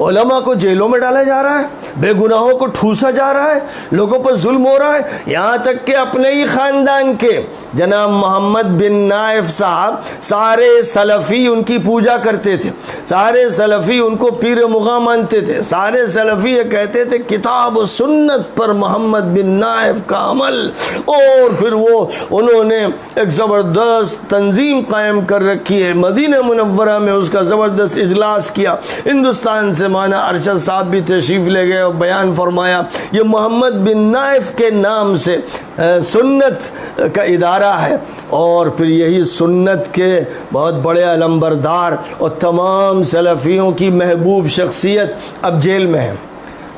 علماء کو جیلوں میں ڈالا جا رہا ہے, بے گناہوں کو ٹھوسا جا رہا ہے, لوگوں پر ظلم ہو رہا ہے, یہاں تک کہ اپنے ہی خاندان کے جناب محمد بن نائف صاحب, سارے سلفی ان کی پوجا کرتے تھے, سارے سلفی ان کو پیر مغاں مانتے تھے, سارے سلفی یہ کہتے تھے کتاب و سنت پر محمد بن نائف کا عمل. اور پھر وہ انہوں نے ایک زبردست تنظیم قائم کر رکھی ہے, مدینہ منورہ میں اس کا زبردست اجلاس کیا. ہندوستان سے مولانا ارشد صاحب بھی تشریف لے گئے اور بیان فرمایا یہ محمد بن نائف کے نام سے سنت کا ادارہ ہے. اور پھر یہی سنت کے بہت بڑے علمبردار اور تمام سلفیوں کی محبوب شخصیت اب جیل میں ہے,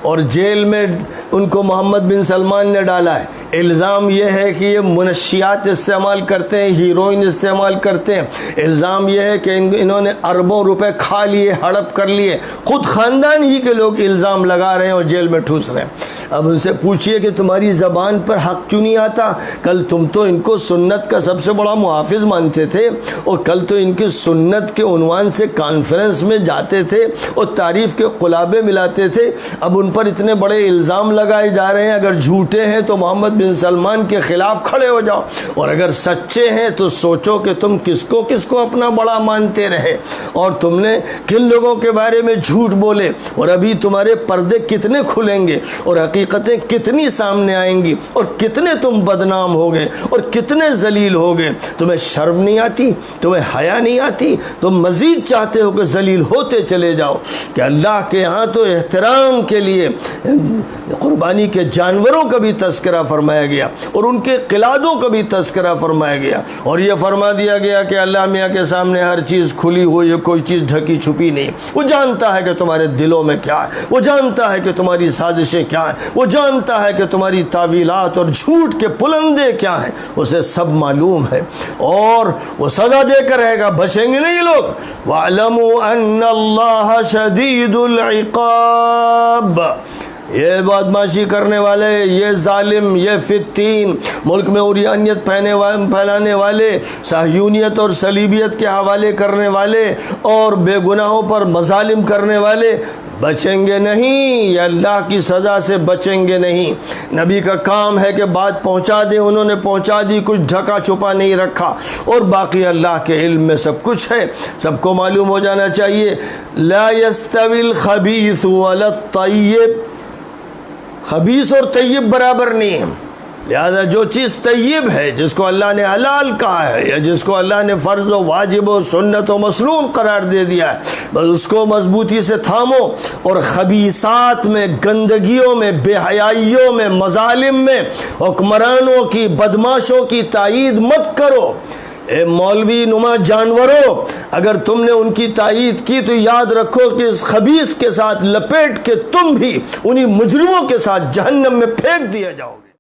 اور جیل میں ان کو محمد بن سلمان نے ڈالا ہے. الزام یہ ہے کہ یہ منشیات استعمال کرتے ہیں, ہیروئن استعمال کرتے ہیں. الزام یہ ہے کہ انہوں نے اربوں روپے کھا لیے, ہڑپ کر لیے. خود خاندان ہی کے لوگ الزام لگا رہے ہیں اور جیل میں ٹھوس رہے ہیں. اب ان سے پوچھئے کہ تمہاری زبان پر حق کیوں نہیں آتا؟ کل تم تو ان کو سنت کا سب سے بڑا محافظ مانتے تھے, اور کل تو ان کی سنت کے عنوان سے کانفرنس میں جاتے تھے اور تعریف کے قلابے ملاتے تھے. اب ان پر اتنے بڑے الزام لگائے جا رہے ہیں, اگر جھوٹے ہیں تو محمد بن سلمان کے خلاف کھڑے ہو جاؤ, اور اگر سچے ہیں تو سوچو کہ تم کس کو اپنا بڑا مانتے رہے, اور تم نے کن لوگوں کے بارے میں جھوٹ بولے, اور ابھی تمہارے پردے کتنے کھلیں گے اور حقیقتیں کتنی سامنے آئیں گی, اور کتنے تم بدنام ہوگے اور کتنے ذلیل ہوگے. تمہیں شرم نہیں آتی, تمہیں حیا نہیں آتی, تم مزید چاہتے ہو کہ ذلیل ہوتے چلے جاؤ. کہ اللہ کے یہاں تو احترام کے لیے قربانی کے جانوروں کا بھی تذکرہ فرمایا گیا, اور ان کے قلادوں کا بھی تذکرہ فرمایا گیا, اور یہ فرما دیا گیا کہ اللہ میاں کے سامنے ہر چیز کھلی ہوئی ہے, کوئی چیز ڈھکی چھپی نہیں. وہ جانتا ہے کہ تمہارے دلوں میں کیا ہے, وہ جانتا ہے کہ تمہاری سازشیں کیا ہیں, وہ جانتا ہے کہ تمہاری تعویلات اور جھوٹ کے پلندے کیا ہیں, اسے سب معلوم ہے, اور وہ سزا دے کر رہے گا. بچیں گے نہیں یہ لوگ. وَاعْلَمُوا أَنَّ اللَّهَ شَدِيدُ الْعِقَابِ. یہ بدماشی کرنے والے, یہ ظالم, یہ فتین, ملک میں عریانیت پھیلانے والے, صہیونیت اور صلیبیت کے حوالے کرنے والے, اور بے گناہوں پر مظالم کرنے والے بچیں گے نہیں, یا اللہ کی سزا سے بچیں گے نہیں. نبی کا کام ہے کہ بات پہنچا دیں, انہوں نے پہنچا دی, کچھ ڈھکا چھپا نہیں رکھا, اور باقی اللہ کے علم میں سب کچھ ہے, سب کو معلوم ہو جانا چاہیے. لا يستوي الخبيث ولا الطيب. خبیث اور طیب برابر نہیں ہے. لہذا جو چیز طیب ہے, جس کو اللہ نے حلال کہا ہے, یا جس کو اللہ نے فرض و واجب و سنت و مسنون قرار دے دیا ہے, بس اس کو مضبوطی سے تھامو, اور خبیثات میں, گندگیوں میں, بے حیائیوں میں, مظالم میں, حکمرانوں کی, بدماشوں کی تائید مت کرو. اے مولوی نما جانوروں, اگر تم نے ان کی تائید کی تو یاد رکھو کہ اس خبیث کے ساتھ لپیٹ کے تم بھی انہی مجرموں کے ساتھ جہنم میں پھینک دیا جاؤ.